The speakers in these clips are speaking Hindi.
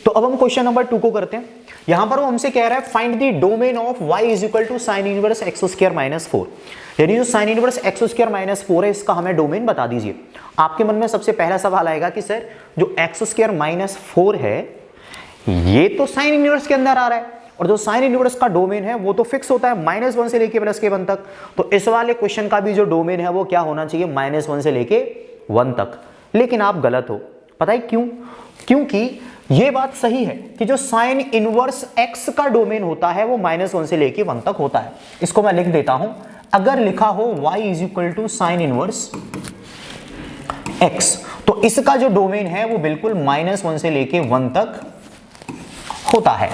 तो अब हम क्वेश्चन नंबर 2 को करते हैं। यहां पर वो हमसे कह रहा है find the domain of y is equal to sine inverse x square minus 4। यानी जो sine inverse x square minus 4 है इसका हमें डोमेन बता दीजिए। आपके मन में सबसे पहला सवाल आएगा कि सर जो एक्स स्क्वायर माइनस 4 है ये तो साइन इनवर्स के अंदर आ रहा है और जो साइन इनवर्स का डोमेन है वो तो फिक्स होता है -1 से लेके +1 तक। तो इस वाले क्वेश्चन का भी जो डोमेन है वो क्या होना चाहिए, -1 से लेके 1 तक। लेकिन आप गलत हो। पता है क्यों? क्योंकि ये बात सही है कि जो साइन इनवर्स x का डोमेन होता है वो -1 से लेके 1 तक होता है। इसको मैं लिख देता हूं। अगर लिखा हो y is equal to sine inverse x तो इसका जो डोमेन है वो बिल्कुल -1 से लेके 1 तक होता है।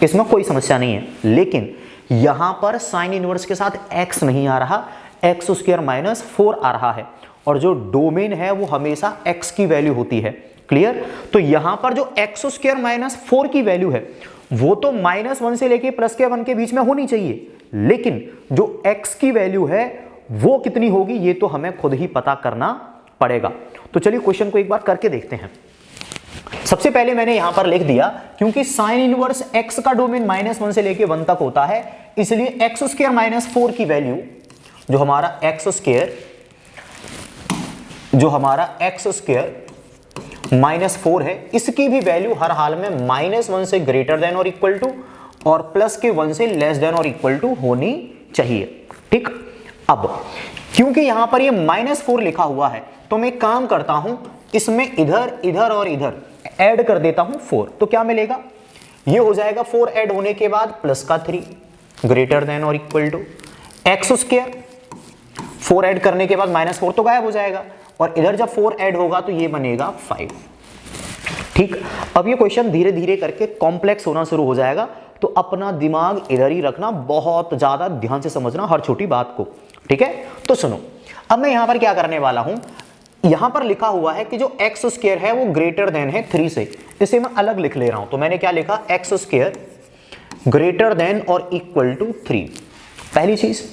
इसमें कोई समस्या नहीं है। लेकिन यहां पर साइन इनवर्स के साथ x नहीं आ रहा, एक्स स्क्वायर माइनस 4 आ रहा है और जो डोमेन है वो हमेशा x की वैल्यू होती है। क्लियर? तो यहां पर जो एक्स स्क्वायर माइनस 4 की वैल्यू है वो तो -1 से लेके +1 के बीच में होनी चाहिए, लेकिन जो x की वैल्यू है वो कितनी होगी ये तो हमें खुद ही पता करना पड़ेगा। तो चलिए क्वेश्चन को एक बार करके देखते हैं। सबसे पहले मैंने यहां पर लिख दिया क्योंकि साइन इनवर्स x का डोमेन -1 से लेके 1 तक होता है, इसलिए एक्स स्क्वायर माइनस 4 की वैल्यू जो हमारा एक्स स्क्वायर -4 है इसकी भी वैल्यू हर हाल में -1 से ग्रेटर देन और इक्वल टू और +1 से लेस देन और इक्वल टू होनी चाहिए। ठीक, अब क्योंकि यहां पर ये -4 लिखा हुआ है तो मैं काम करता हूं इसमें इधर इधर और इधर ऐड कर देता हूं 4। तो क्या मिलेगा, ये हो जाएगा 4 ऐड होने के बाद +3 ग्रेटर देन और equal to x square, 4 add करने के बाद -4 तो गायब हो जाएगा और इधर जब 4 ऐड होगा तो ये बनेगा 5। ठीक, अब ये क्वेश्चन धीरे धीरे करके कॉम्प्लेक्स होना शुरू हो जाएगा, तो अपना दिमाग इधर ही रखना, बहुत ज्यादा ध्यान से समझना हर छोटी बात को। ठीक है, तो सुनो अब मैं यहां पर क्या करने वाला हूं। यहां पर लिखा हुआ है कि जो एक्स स्क्वायर है वो ग्रेटर देन है 3 से, इसे मैं अलग लिख ले रहा हूं। तो मैंने क्या लिखा, एक्स स्क्वायर ग्रेटर देन और इक्वल टू 3, पहली चीज।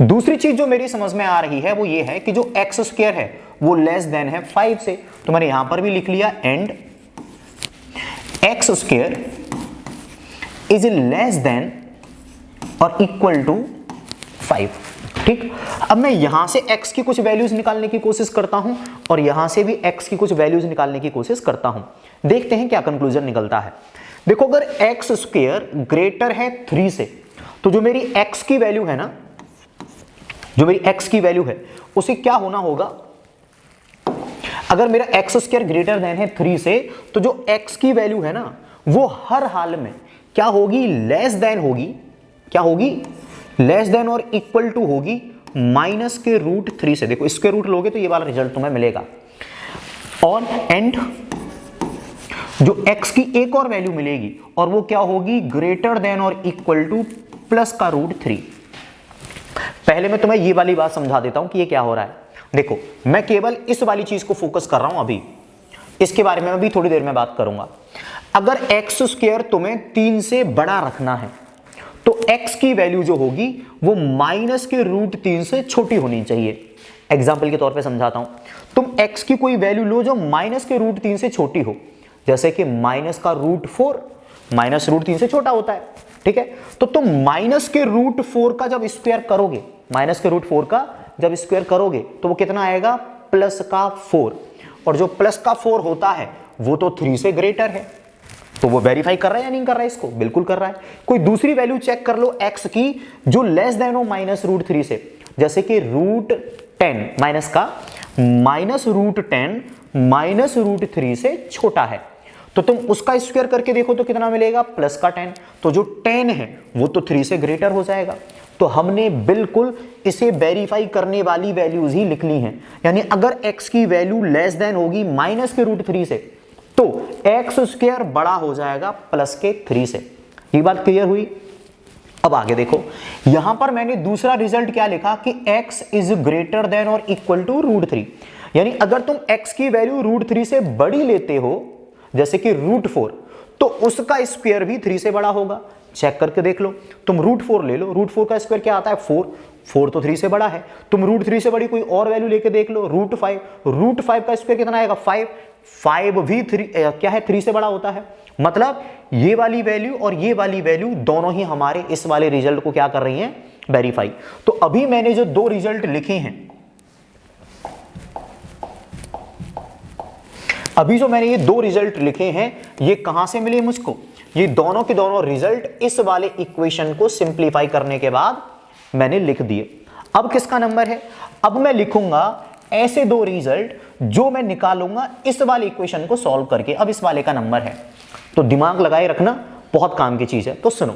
दूसरी चीज जो मेरी समझ में आ रही है वो ये है कि जो एक्स स्क्वायर है वो लेस देन है 5 से, तो मैंने यहां पर भी लिख लिया and x square is less than और इक्वल टू 5। ठीक, अब मैं यहां से x की कुछ वैल्यूज निकालने की कोशिश करता हूं और यहां से भी x की कुछ वैल्यूज निकालने की कोशिश करता हूं। देखते हैं क्या कंक्लूजन निकलता है। देखो अगर एक्स स्क्वायर ग्रेटर है 3 से तो जो मेरी x की वैल्यू है ना, जो मेरी x की वैल्यू है उसे क्या होना होगा, अगर मेरा एक्स स्क्वायर ग्रेटर देन है 3 से तो जो x की वैल्यू है ना वो हर हाल में क्या होगी, लेस देन होगी। क्या होगी, लेस देन और इक्वल टू होगी -√3 से। देखो स्क्वायर रूट लोगे तो ये वाला रिजल्ट तुम्हें मिलेगा। और एंड जो x की एक और वैल्यू मिलेगी और वो क्या होगी, ग्रेटर देन और इक्वल टू +√3। पहले मैं तुम्हें ये वाली बात समझा देता हूं कि ये क्या हो रहा है। देखो मैं केवल इस वाली चीज को फोकस कर रहा हूं, अभी इसके बारे में अभी थोड़ी देर में बात करूंगा। अगर एक्स स्क्वायर तुम्हें 3 से बड़ा रखना है तो x की वैल्यू जो होगी वो -√3 से छोटी होनी चाहिए। एग्जाम्पल के तौर पे समझाता हूं, तुम x की कोई वैल्यू लो जो -√3 से छोटी हो, जैसे कि -√4 -√3 से छोटा होता है। ठीक है, तो तुम -√4 का जब स्क्वायर करोगे, -√4 का जब स्क्वायर करोगे तो वो कितना आएगा, +4, और जो +4 होता है वो तो 3 से ग्रेटर है। तो वो वेरीफाई कर रहा है या नहीं कर रहा है, इसको बिल्कुल कर रहा है। कोई दूसरी वैल्यू चेक कर लो x की जो लेस देन हो -√3 से, जैसे कि √10 माइनस का -√10 -√3 से छोटा है, तो तुम उसका स्क्वायर करके देखो तो कितना मिलेगा, +10। तो जो 10 है वो तो 3 से ग्रेटर हो जाएगा। तो हमने बिल्कुल इसे वेरीफाई करने वाली वैल्यूज ही लिख ली हैं। यानी अगर x की वैल्यू लेस देन होगी -√3 से तो एक्स स्क्वायर बड़ा हो जाएगा +3 से। ये बात क्लियर हुई। अब आगे देखो, यहां पर मैंने दूसरा रिजल्ट क्या लिखा कि x इज ग्रेटर देन और इक्वल टू √3। यानी अगर तुम x की वैल्यू √3 से बड़ी लेते हो, जैसे कि √4, तो उसका स्क्वायर भी 3 से बड़ा होगा। चेक करके देख लो, तुम √4 ले लो, √4 का स्क्वायर क्या आता है, 4, 4 तो 3 से बड़ा है। तुम √3 से बड़ी कोई और वैल्यू लेके देख लो, √5, √5 का स्क्वायर कितना आएगा 5, 5 भी 3 क्या है 3 से बड़ा होता है। मतलब ये वाली वैल्यू और ये वाली वैल्यू दोनों ही हमारे इस वाले रिजल्ट को क्या कर रही हैं, वेरीफाई। तो अभी मैंने जो दो रिजल्ट लिखे हैं, अभी जो मैंने ये दो रिजल्ट लिखे हैं, ये कहां से मिले मुझको, ये दोनों के दोनों रिजल्ट इस वाले इक्वेशन को सिंप्लीफाई करने के बाद मैंने लिख दिए। अब किसका नंबर है, अब मैं लिखूंगा ऐसे दो रिजल्ट जो मैं निकालूंगा इस वाले इक्वेशन को सॉल्व करके। अब इस वाले का नंबर है, तो दिमाग लगाए रखना, बहुत काम की चीज है। तो सुनो,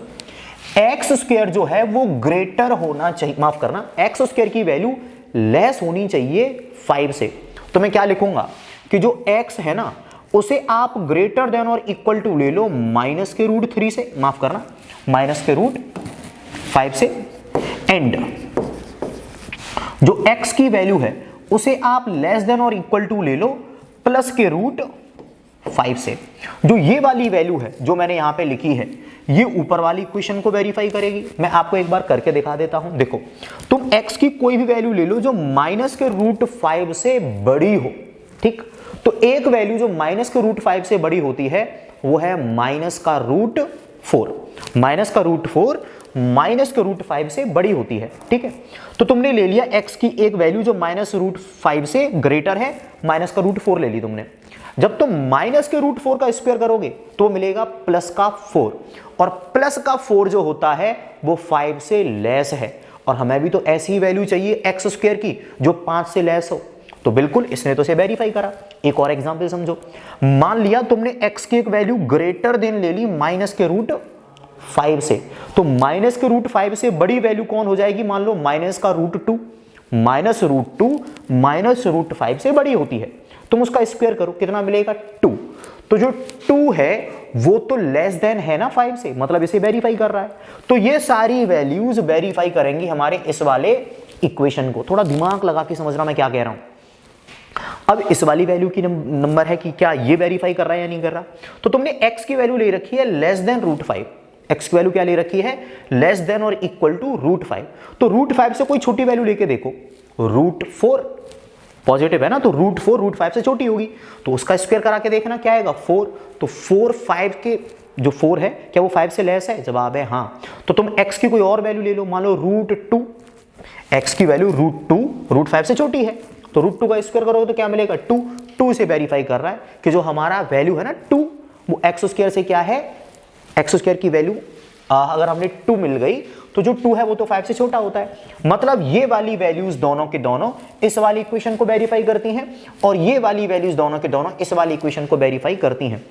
एक्स स्क्वायर जो है वो ग्रेटर होना चाहिए, माफ करना, एक्स स्क्वायर की वैल्यू लेस होनी चाहिए 5 से। तो मैं क्या लिखूंगा कि जो x है ना उसे आप ग्रेटर देन और इक्वल टू ले लो माइनस के √3 से, माफ करना माइनस के √5 से, एंड जो x की वैल्यू है उसे आप लेस देन और इक्वल टू ले लो प्लस के √5 से। जो ये वाली वैल्यू है जो मैंने यहां पे लिखी है, ये ऊपर वाली इक्वेशन को वेरीफाई करेगी। मैं आपको एक बार करके दिखा देता हूं। देखो, तुम x की कोई भी वैल्यू ले लो जो माइनस के √5 से बड़ी हो, ठीक। तो एक वैल्यू जो माइनस के √5 से बड़ी होती है वो है माइनस का √4, माइनस का √4 माइनस के √5 से बड़ी होती है, ठीक है। तो तुमने ले लिया x की एक वैल्यू जो माइनस √5 से ग्रेटर है, माइनस का √4 ले ली तुमने। जब तुम माइनस के √4 का स्क्वायर करोगे तो मिलेगा प्लस का 4, और प्लस का 4 जो होता है वो 5 से लेस है, और हमें भी तो ऐसी ही वैल्यू चाहिए एक्स स्क्वायर की जो 5 से लेस हो। तो बिल्कुल इसने तो इसे वेरीफाई करा। एक और एग्जांपल समझो, मान लिया तुमने x की एक वैल्यू ग्रेटर देन ले ली माइनस के √5 से, तो माइनस के √5 से बड़ी वैल्यू कौन हो जाएगी, मान लो माइनस का √2, माइनस √2 माइनस √5 से बड़ी होती है। तुम उसका स्क्वायर करो, कितना मिलेगा 2। तो जो 2 है वो तो लेस देन है ना 5 से, मतलब इसे वेरीफाई कर रहा है। तो ये सारी वैल्यूज वेरीफाई करेंगी हमारे इस वाले इक्वेशन को। थोड़ा दिमाग लगा के समझना मैं क्या कह रहा हूं। अब इस वाली वैल्यू की नंबर है कि क्या ये वेरीफाई कर रहा है या नहीं कर रहा। तो तुमने x की वैल्यू ले रखी है लेस देन √5, x की वैल्यू क्या ले रखी है, लेस देन और इक्वल टू √5। तो √5 से कोई छोटी वैल्यू लेके देखो, √4 पॉजिटिव है ना, तो √4 √5 से छोटी होगी, तो उसका स्क्वायर करा के देखना क्या आएगा 4। तो 4 5 के जो 4 है क्या वो 5 से लेस है, जवाब है हाँ। तो तुम x की कोई और वैल्यू ले लो, मान लो √2, x की वैल्यू √2 √5 से छोटी है, तो √2 का स्क्वायर करोगे तो क्या मिलेगा 2। 2 से वेरीफाई कर रहा है कि जो हमारा वैल्यू है ना 2, वो एक्स स्क्वायर से क्या है, एक्स स्क्वायर की वैल्यू अगर हमने 2 मिल गई तो जो 2 है वो तो 5 से छोटा होता है। मतलब ये वाली वैल्यूज दोनों के दोनों इस वाली इक्वेशन को वेरीफाई करती हैं, और ये वाली वैल्यूज दोनों के दोनों इस वाली इक्वेशन को वेरीफाई करती हैं।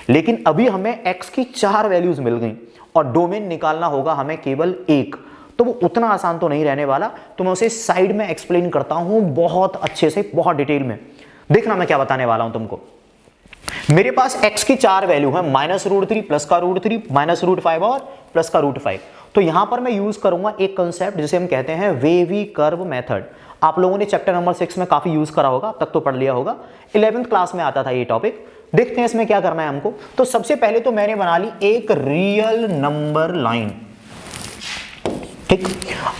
लेकिन अभी हमें x की 4 वैल्यूज मिल गई और डोमेन निकालना होगा हमें केवल एक, तो वो उतना आसान तो नहीं रहने वाला। तो मैं उसे साइड में एक्सप्लेन करता हूं बहुत अच्छे से, बहुत डिटेल में। देखना मैं क्या बताने वाला हूं तुमको। मेरे पास x की 4 वैल्यू है, माइनस √3 प्लस का √3 माइनस √5 और प्लस का √5। तो यहां पर मैं यूज करूंगा एक कंसेप्ट जिसे हम कहते हैं वेवी कर्व मेथड। आप लोगों ने चैप्टर नंबर 6 में काफी यूज करा होगा, अब तक तो पढ़ लिया होगा, 11th क्लास में आता था ये टॉपिक। देखते हैं इसमें क्या करना है हमको। तो सबसे पहले तो मैंने बना ली एक रियल नंबर लाइन, ठीक।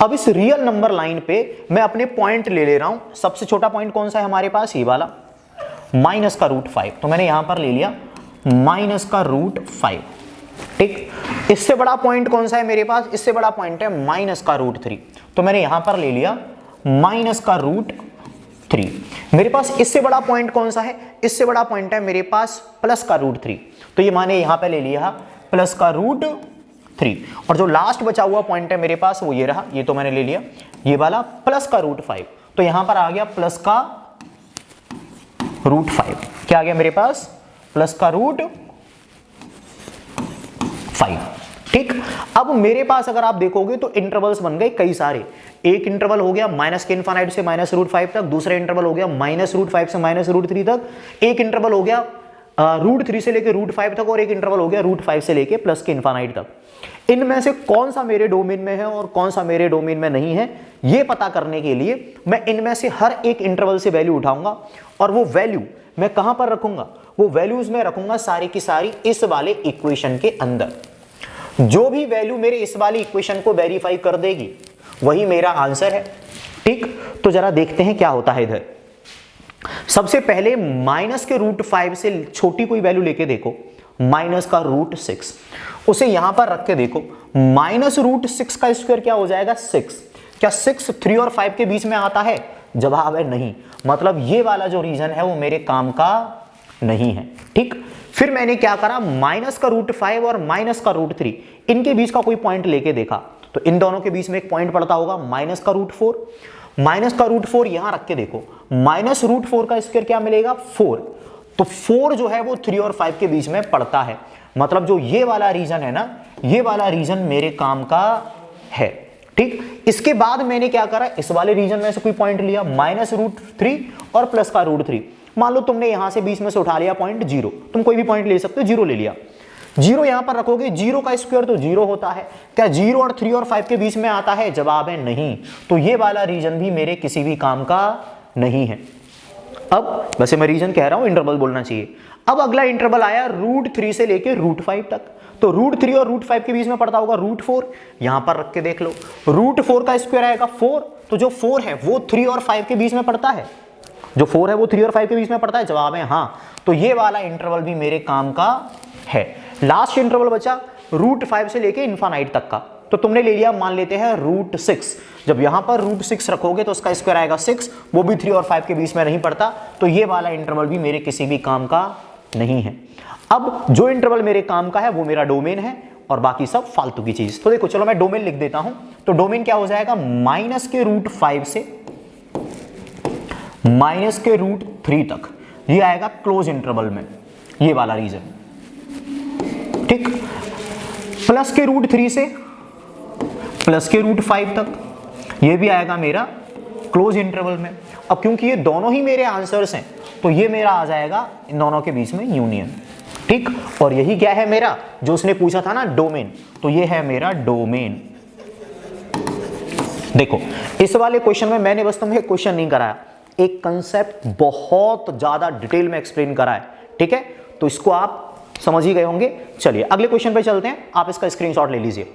अब इस रियल नंबर लाइन पे मैं अपने पॉइंट ले रहा हूं। सबसे छोटा पॉइंट कौन सा है हमारे पास, ये वाला माइनस का √5, तो मैंने यहां पर ले लिया माइनस का √5, ठीक। इससे बड़ा पॉइंट कौन सा है मेरे पास, इससे बड़ा पॉइंट है माइनस का √3, तो मैंने यहां पर ले लिया माइनस का √3। मेरे पास इससे बड़ा पॉइंट कौन सा है, इससे बड़ा पॉइंट है मेरे पास प्लस का √3, तो ये मैंने यहां पे ले लिया प्लस का √3। और जो लास्ट बचा हुआ पॉइंट है मेरे पास वो ये रहा, ये तो मैंने ले लिया ये वाला प्लस का √5, तो यहां पर आ गया प्लस का √5। क्या आ गया मेरे पास, प्लस का √5, ठीक। अब मेरे पास अगर आप देखोगे तो इंटरवल्स बन गए कई सारे। एक इंटरवल हो गया माइनस के इनफाइनाइट से माइनस √5 तक, दूसरा इंटरवल हो गया माइनस √5 से माइनस √3 तक, एक इंटरवल हो गया √3 से लेके √5 तक, और एक इंटरवल हो गया √5 से लेके प्लस के इनफाइनाइट तक। इनमें से कौन सा मेरे डोमेन में है और कौन सा मेरे डोमेन में नहीं है, ये पता करने के लिए मैं इनमें से हर एक इंटरवल से वैल्यू उठाऊंगा, और वो वैल्यू मैं कहां पर रखूंगा, वो वैल्यूज में रखूंगा सारी की सारी इस वाले इक्वेशन के अंदर। जो भी वैल्यू मेरे इस वाली इक्वेशन को वेरीफाई कर देगी वही मेरा आंसर है। ठीक, तो जरा देखते हैं क्या होता है इधर। सबसे पहले माइनस के रूट 5 से छोटी कोई वैल्यू लेके देखो, माइनस का रूट 6, उसे यहां पर रख के देखो। माइनस रूट 6 का स्क्वायर क्या हो जाएगा 6। क्या 6 3 और 5 के बीच में आता है? जवाब है नहीं। मतलब ये वाला जो रीजन है वो मेरे काम का नहीं है। ठीक, फिर मैंने क्या करा, माइनस का रूट 5 और माइनस का रूट 3 इनके बीच का कोई पॉइंट लेके देखा, तो इन दोनों के बीच में एक पॉइंट पड़ता होगा माइनस का रूट 4। माइनस का रूट 4 यहां रख के देखो, माइनस रूट 4 का स्क्वायर क्या मिलेगा 4। तो 4 जो है वो 3 और 5 के बीच में पड़ता है। मतलब जो ये वाला रीजन है ना, ये वाला रीजन मेरे काम का है। ठीक, इसके बाद मैंने क्या करा, इस वाले रीजन में से कोई पॉइंट लिया, माइनस रूट 3 और प्लस का रूट 3। मान लो तुमने यहां से बीच में से उठा लिया पॉइंट 0, तुम कोई भी पॉइंट ले सकते हो, 0 ले लिया। 0 यहां पर रखोगे, 0 का स्क्वायर तो 0 होता है। क्या 0 और 3 और 5 के बीच में आता है? जवाब है नहीं। तो ये वाला रीजन भी मेरे किसी भी काम का नहीं है। अब वैसे मैं रीजन कह रहा हूं, इंटरवल बोलना चाहिए। अब अगला इंटरवल आया रूट 3 से लेके रूट 5 तक। तो रूट 3 और रूट 5 के बीच में पड़ता होगा रूट 4, यहां पर रख के देख लो। रूट 4 का स्क्वायर आएगा 4, तो जो 4 है वो 3 और 5 के बीच में पड़ता है। जो 4 है वो 3 और 5 के बीच में पड़ता है। जवाब है हाँ। तो ये वाला इंटरवल भी मेरे काम का है। लास्ट इंटरवल बचा रूट 5 से लेके इनफाइनाइट तक का। तो तुमने ले लिया, मान लेते हैं रूट 6। जब यहां पर रूट 6 रखोगे तो उसका स्क्वायर आएगा 6, वो भी 3 और 5 के बीच में नहीं पड़ता। तो ये वाला इंटरवल भी मेरे किसी भी काम का नहीं है। अब जो इंटरवल मेरे काम का है वो मेरा डोमेन है, और बाकी सब फालतू की चीज। तो देखो, चलो मैं डोमेन लिख देता हूं। तो डोमेन क्या हो जाएगा, माइनस के रूट 5 से माइनस के रूट 3 तक, ये आएगा क्लोज इंटरवल में, ये वाला रीजन। ठीक, प्लस के रूट 3 से प्लस के रूट 5 तक, ये भी आएगा मेरा क्लोज इंटरवल में। अब क्योंकि ये दोनों ही मेरे आंसर्स हैं, तो ये मेरा आ जाएगा इन दोनों के बीच में यूनियन। ठीक, और यही क्या है मेरा, जो उसने पूछा था ना डोमेन, तो ये है मेरा डोमेन। देखो, इस वाले क्वेश्चन में मैंने बस तुम्हें क्वेश्चन नहीं कराया, एक कंसेप्ट बहुत ज्यादा डिटेल में एक्सप्लेन करा है। ठीक है, तो इसको आप समझ ही गए होंगे। चलिए अगले क्वेश्चन पे चलते हैं, आप इसका स्क्रीनशॉट ले लीजिए।